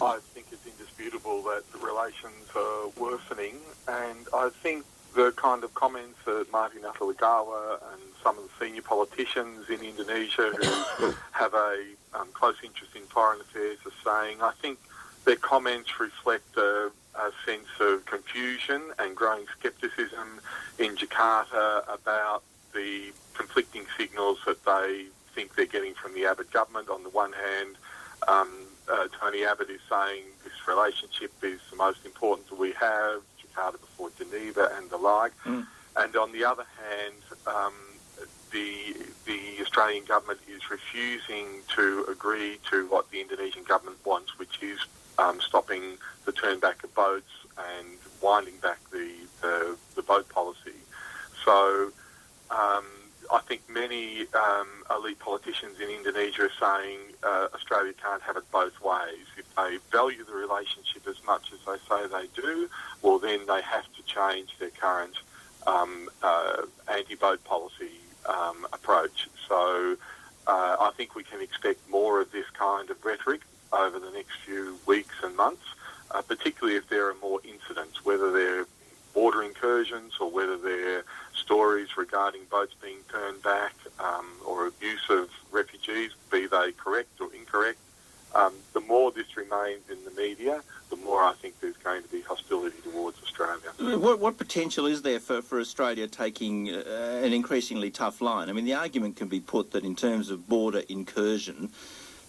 I think it's indisputable that the relations are worsening, and I think the kind of comments that Marty Natalegawa and some of the senior politicians in Indonesia who have a close interest in foreign affairs are saying, I think their comments reflect a sense of confusion and growing scepticism in Jakarta about the conflicting signals that they think they're getting from the Abbott government. On the one hand, Tony Abbott is saying this relationship is the most important that we have, Jakarta before Geneva and the like. And on the other hand, the Australian government is refusing to agree to what the Indonesian government wants, which is stopping the turn back of boats and winding back the boat policy. So I think many elite politicians in Indonesia are saying Australia can't have it both ways. If they value the relationship as much as they say they do, well, then they have to change their current anti-boat policy approach. So I think we can expect more of this kind of rhetoric over the next few weeks and months, particularly if there are more incidents, whether they're border incursions or whether they're stories regarding boats being turned back or abuse of refugees, be they correct or incorrect. The more this remains in the media, the more I think there's going to be hostility towards Australia. What potential is there for Australia taking an increasingly tough line? I mean, the argument can be put that in terms of border incursion,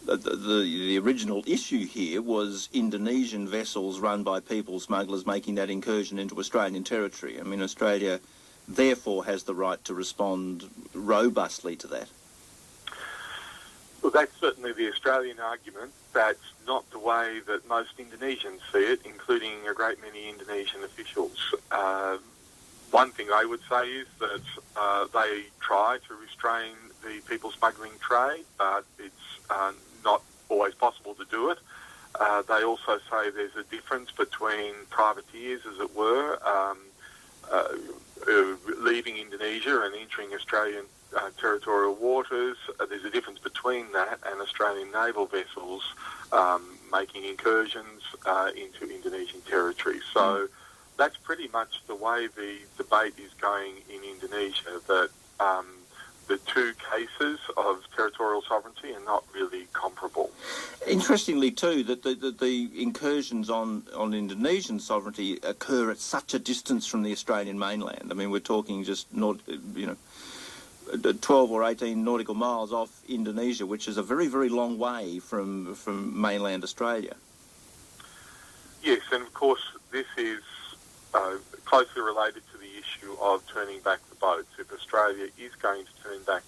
the original issue here was Indonesian vessels run by people smugglers making that incursion into Australian territory. I mean, Australia therefore has the right to respond robustly to that. Well, that's certainly the Australian argument. That's not the way that most Indonesians see it, including a great many Indonesian officials. One thing I would say is that they try to restrain the people smuggling trade, but it's not always possible to do it. They also say there's a difference between privateers, as it were, leaving Indonesia and entering Australian territorial waters. There's a difference between that and Australian naval vessels making incursions into Indonesian territory. So that's pretty much the way the debate is going in Indonesia, that the two cases of territorial sovereignty are not really comparable. Interestingly, too, that the incursions on Indonesian sovereignty occur at such a distance from the Australian mainland. I mean, we're talking just 12 or 18 nautical miles off Indonesia, which is a very, very long way from mainland Australia. Yes, and of course this is closely related to the issue of turning back the boats. If Australia is going to turn back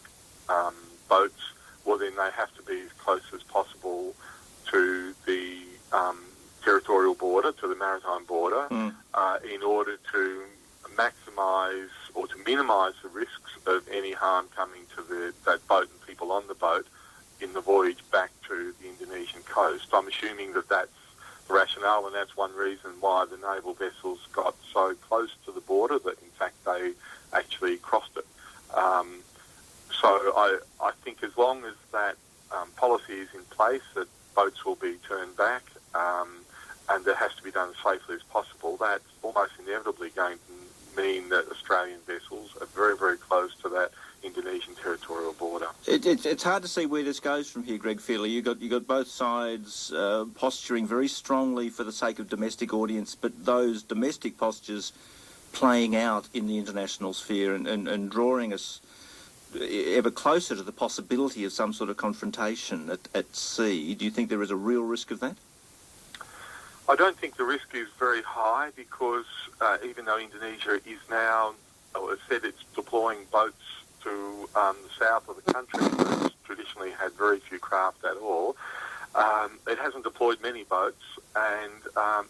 boats, well then they have to be as close as possible to the territorial border, to the maritime border, in order to maximise or to minimise the risks of any harm coming to that boat and people on the boat in the voyage back to the Indonesian coast. I'm assuming that that's the rationale, and that's one reason why the naval vessels got so close to the border that in fact they actually crossed it. So I think as long as that policy is in place, that boats will be turned back, and that has to be done as safely as possible, that's almost inevitably going to mean that Australian vessels are very, very close to that Indonesian territorial border. It's hard to see where this goes from here, Greg Feely. You got both sides posturing very strongly for the sake of domestic audience, but those domestic postures playing out in the international sphere and drawing us ever closer to the possibility of some sort of confrontation at sea. Do you think there is a real risk of that? I don't think the risk is very high, because even though Indonesia is now, or has said it's deploying boats to the south of the country, that's traditionally had very few craft at all, it hasn't deployed many boats, and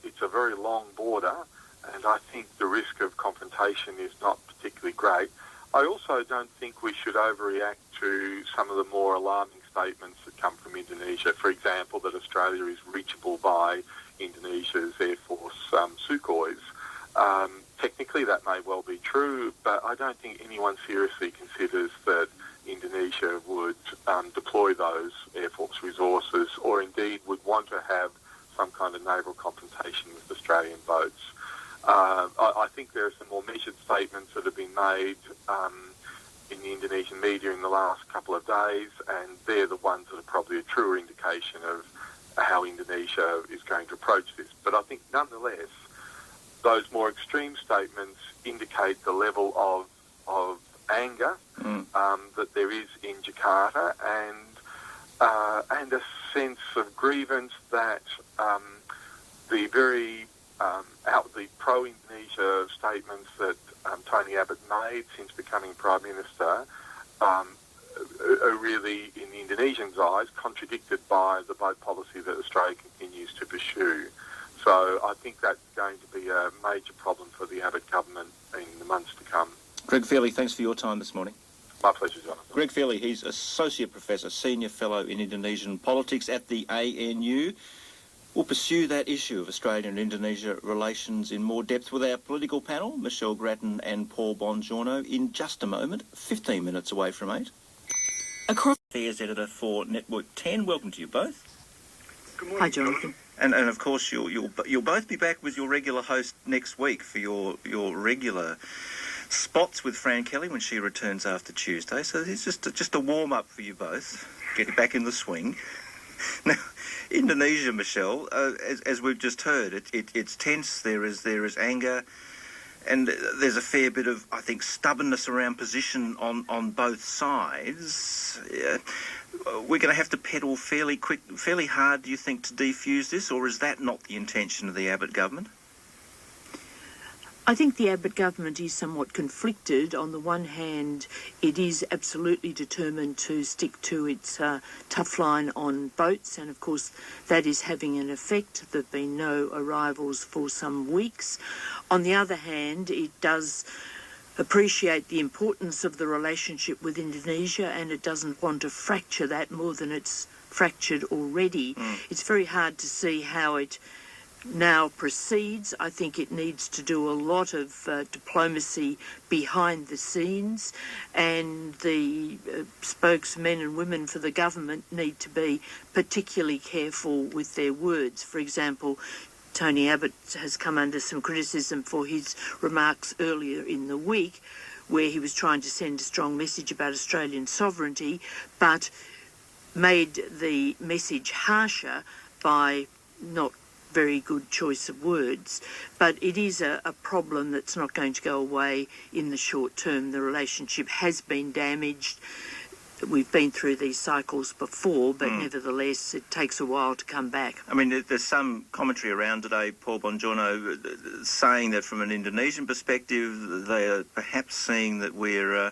it's a very long border, and I think the risk of confrontation is not particularly great. I also don't think we should overreact to some of the more alarming statements that come from Indonesia. For example, that Australia is reachable by Indonesia's Air Force Sukhois. Technically that may well be true, but I don't think anyone seriously considers that Indonesia would deploy those Air Force resources, or indeed would want to have some kind of naval confrontation with Australian boats. I think there are some more measured statements that have been made in the Indonesian media in the last couple of days, and they're the ones that are probably a truer indication of how Indonesia is going to approach this. But I think nonetheless, those more extreme statements indicate the level of anger that there is in Jakarta, and a sense of grievance that the very outwardly pro-Indonesia statements that Tony Abbott made since becoming Prime Minister are really, in the Indonesians' eyes, contradicted by the boat policy that Australia continues to pursue. So I think that's going to be a major problem for the Abbott government in the months to come. Greg Fairley, thanks for your time this morning. My pleasure, Jonathan. Greg Fairley, he's Associate Professor, Senior Fellow in Indonesian Politics at the ANU. We'll pursue that issue of Australia and Indonesia relations in more depth with our political panel, Michelle Grattan and Paul Bongiorno, in just a moment, 15 minutes away from 8. Across Affairs Editor for Network 10, welcome to you both. Good morning. Hi, Jonathan. And of course, you'll both be back with your regular host next week for your regular spots with Fran Kelly when she returns after Tuesday. So it's just a warm-up for you both, get back in the swing. Now, Indonesia, Michelle, as we've just heard, it's tense. There is anger, and there's a fair bit of, I think, stubbornness around position on both sides. We're going to have to pedal fairly hard, do you think, to defuse this, or is that not the intention of the Abbott government? I think the Abbott government is somewhat conflicted. On the one hand, it is absolutely determined to stick to its tough line on boats, and of course that is having an effect. There have been no arrivals for some weeks. On the other hand, it does appreciate the importance of the relationship with Indonesia, and it doesn't want to fracture that more than it's fractured already. It's very hard to see how it now proceeds. I think it needs to do a lot of diplomacy behind the scenes, and the spokesmen and women for the government need to be particularly careful with their words. For example, Tony Abbott has come under some criticism for his remarks earlier in the week, where he was trying to send a strong message about Australian sovereignty, but made the message harsher by not very good choice of words. But it is a problem that's not going to go away in the short term. The relationship has been damaged. We've been through these cycles before, but nevertheless, it takes a while to come back. I mean, there's some commentary around today, Paul Bongiorno, saying that from an Indonesian perspective, they are perhaps seeing that we're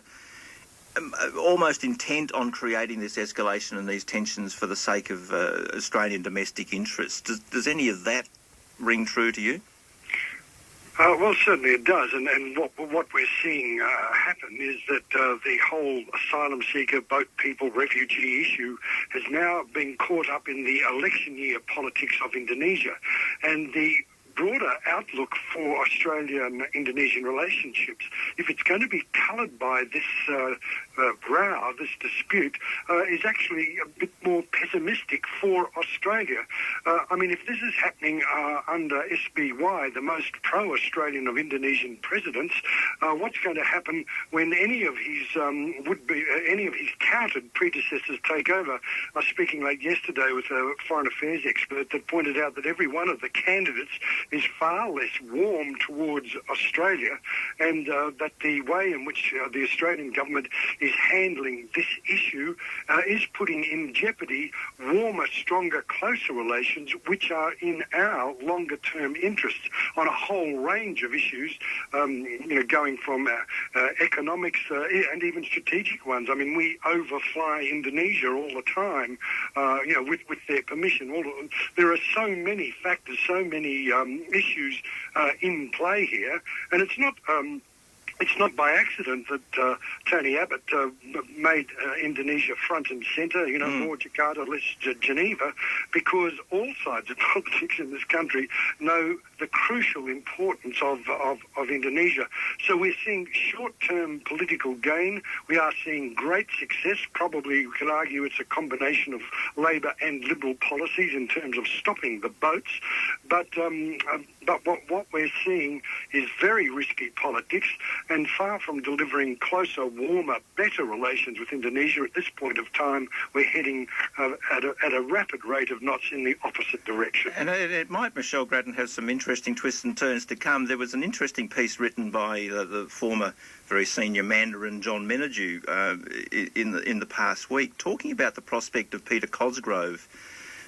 almost intent on creating this escalation and these tensions for the sake of Australian domestic interests. Does any of that ring true to you? Well, certainly it does, and what we're seeing happen is that the whole asylum seeker, boat people, refugee issue has now been caught up in the election year politics of Indonesia, and the broader outlook for Australia and Indonesian relationships, if it's going to be coloured by this row, this dispute, is actually a bit more pessimistic for Australia. I mean, if this is happening under SBY, the most pro-Australian of Indonesian presidents, what's going to happen when any of his counted predecessors take over? I was speaking late yesterday with a foreign affairs expert that pointed out that every one of the candidates is far less warm towards Australia, and that the way in which the Australian government is handling this issue is putting in jeopardy warmer, stronger, closer relations, which are in our longer-term interests on a whole range of issues, going from economics and even strategic ones. I mean, we overfly Indonesia all the time, with their permission. There are so many factors, so many issues in play here, and it's not It's not by accident that Tony Abbott made Indonesia front and centre, more Jakarta, less Geneva, because all sides of politics in this country know the crucial importance of Indonesia. So we're seeing short-term political gain. We are seeing great success. Probably we could argue it's a combination of Labor and Liberal policies in terms of stopping the boats. But what we're seeing is very risky politics, and far from delivering closer, warmer, better relations with Indonesia at this point of time, we're heading at a rapid rate of knots in the opposite direction. And it might, Michelle Grattan, have some interesting twists and turns to come. There was an interesting piece written by the former very senior Mandarin John Menadue in the past week, talking about the prospect of Peter Cosgrove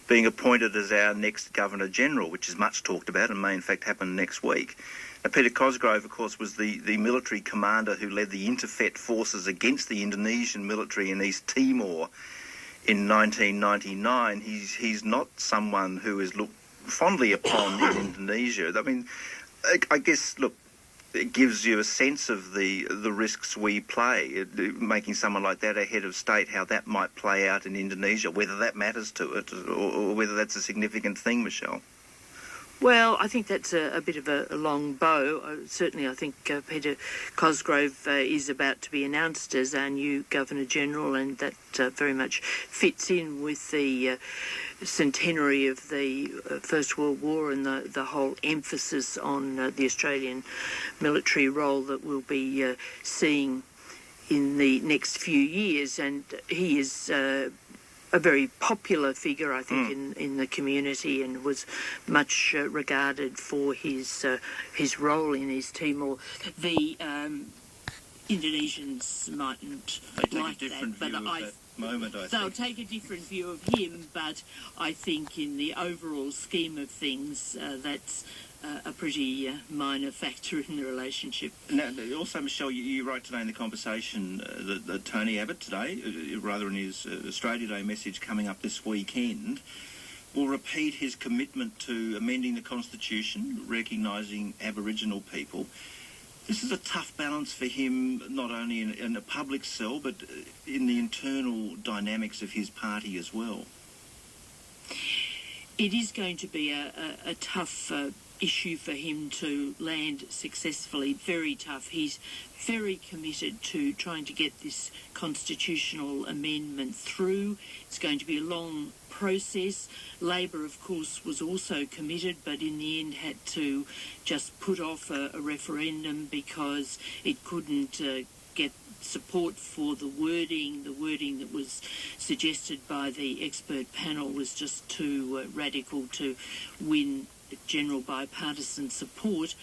being appointed as our next Governor-General, which is much talked about and may in fact happen next week. Now, Peter Cosgrove, of course, was the military commander who led the Interfet forces against the Indonesian military in East Timor in 1999. He's not someone who is looked fondly upon in Indonesia. I mean, I guess, look, it gives you a sense of the risks we play, making someone like that a head of state, how that might play out in Indonesia, whether that matters to it or whether that's a significant thing, Michelle. Well, I think that's a bit of a long bow. Certainly, I think Peter Cosgrove is about to be announced as our new Governor-General, and that very much fits in with the centenary of the First World War and the whole emphasis on the Australian military role that we'll be seeing in the next few years. And he is a very popular figure, I think, in the community, and was much regarded for his role in East Timor. The Indonesians mightn't like that, but they'll take a different view of him, but I think in the overall scheme of things, that's a pretty minor factor in the relationship. Now, also, Michelle, you wrote today in the conversation that Tony Abbott today, rather in his Australia Day message coming up this weekend, will repeat his commitment to amending the Constitution, recognising Aboriginal people. This is a tough balance for him, not only in a public cell, but in the internal dynamics of his party as well. It is going to be a tough issue for him to land successfully, very tough. He's very committed to trying to get this constitutional amendment through. It's going to be a long process. Labor, of course, was also committed, but in the end had to just put off a referendum because it couldn't get support for the wording. The wording that was suggested by the expert panel was just too radical to win general bipartisan support.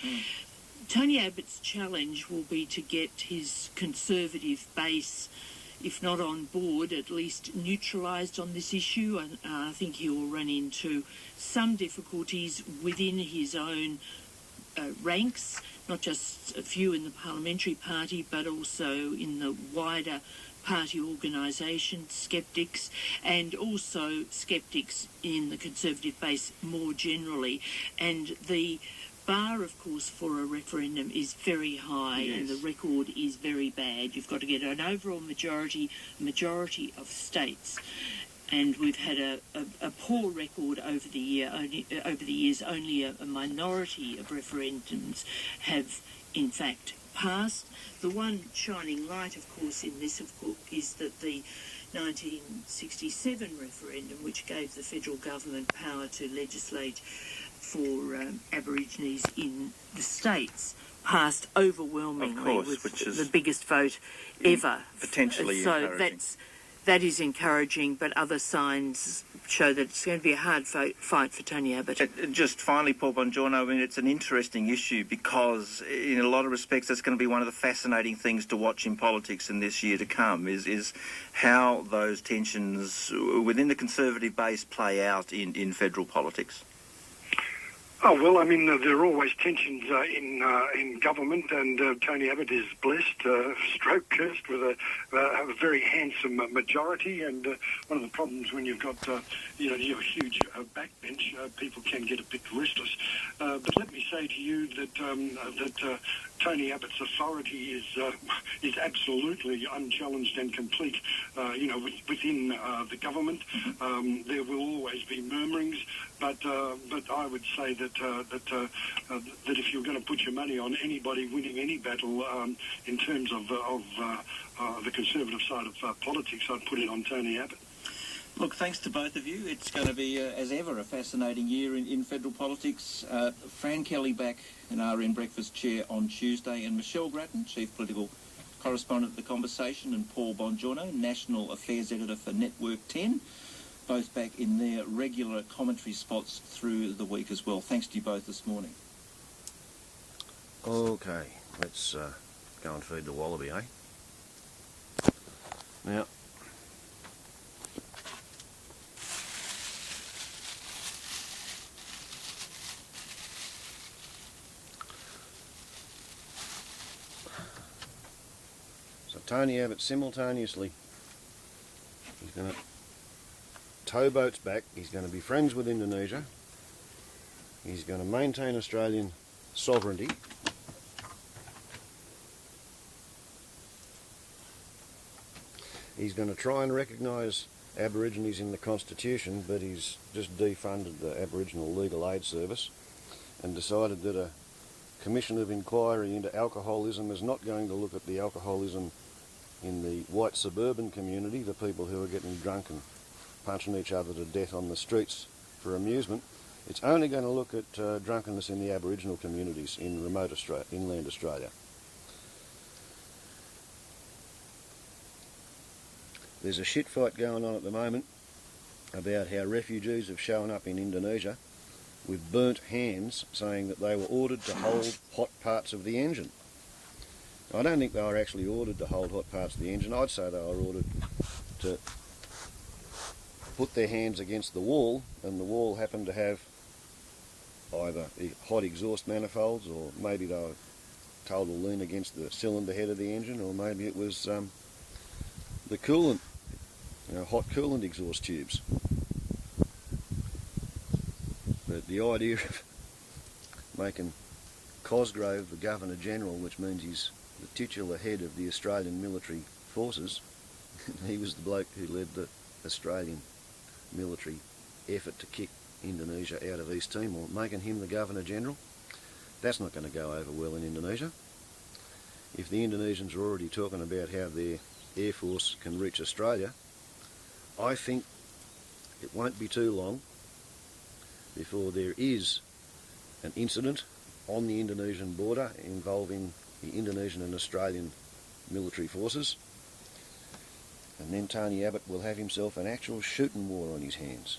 Tony Abbott's challenge will be to get his Conservative base, if not on board, at least neutralised on this issue. And I think he will run into some difficulties within his own ranks, not just a few in the parliamentary party, but also in the wider party organisation, sceptics, and also sceptics in the Conservative base more generally. And the bar, of course, for a referendum is very high, yes, and the record is very bad. You've got to get an overall majority of states. And we've had a poor record over the years. Only a minority of referendums have, in fact, passed. The one shining light, of course, in this, is that the 1967 referendum, which gave the federal government power to legislate for Aborigines in the states, passed overwhelmingly, with which is the biggest vote ever. Potentially encouraging. That is encouraging, but other signs show that it's going to be a hard fight for Tony Abbott. Just finally, Paul Bongiorno, I mean, it's an interesting issue because in a lot of respects it's going to be one of the fascinating things to watch in politics in this year to come, is how those tensions within the Conservative base play out in federal politics. Oh, well, I mean, there are always tensions in government, and Tony Abbott is blessed, stroke cursed, with a very handsome majority. And one of the problems when you've got, you have a huge backbench, people can get a bit restless. But let me say to you that Tony Abbott's authority is absolutely unchallenged and complete. Within the government, there will always be murmurings, but I would say that if you're going to put your money on anybody winning any battle in terms of the Conservative side of politics, I'd put it on Tony Abbott. Look, thanks to both of you. It's going to be, as ever, a fascinating year in federal politics. Fran Kelly back in RN Breakfast Chair on Tuesday, and Michelle Grattan, Chief Political Correspondent of The Conversation, and Paul Bongiorno, National Affairs Editor for Network 10, both back in their regular commentary spots through the week as well. Thanks to you both this morning. Okay, let's go and feed the Wallaby, eh? Now, so Tony Abbott simultaneously, he's going to tow boats back, he's going to be friends with Indonesia, he's going to maintain Australian sovereignty, he's going to try and recognise Aborigines in the Constitution, but he's just defunded the Aboriginal Legal Aid Service and decided that a commission of inquiry into alcoholism is not going to look at the alcoholism in the white suburban community, the people who are getting drunk and punching each other to death on the streets for amusement. It's only going to look at drunkenness in the Aboriginal communities in remote Australia, inland Australia. There's a shit fight going on at the moment about how refugees have shown up in Indonesia with burnt hands, saying that they were ordered to hold hot parts of the engine. I don't think they were actually ordered to hold hot parts of the engine. I'd say they were ordered to put their hands against the wall, and the wall happened to have either hot exhaust manifolds, or maybe they were told to lean against the cylinder head of the engine, or maybe it was the coolant, hot coolant exhaust tubes. But the idea of making Cosgrove the Governor-General, which means he's the titular head of the Australian military forces, he was the bloke who led the Australian military effort to kick Indonesia out of East Timor, making him the Governor-General, that's not going to go over well in Indonesia. If the Indonesians are already talking about how their Air Force can reach Australia, I think it won't be too long before there is an incident on the Indonesian border involving the Indonesian and Australian military forces, and then Tony Abbott will have himself an actual shooting war on his hands.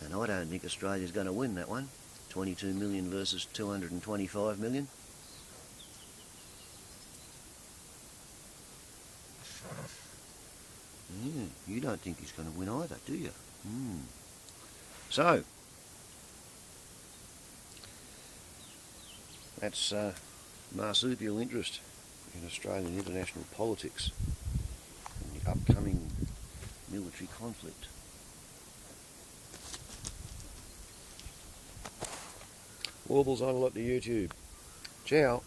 And I don't think Australia's going to win that one. 22 million versus 225 million. Yeah, you don't think he's going to win either, do you? So, that's marsupial interest in Australian international politics and the upcoming military conflict. Warbles on a lot to YouTube. Ciao.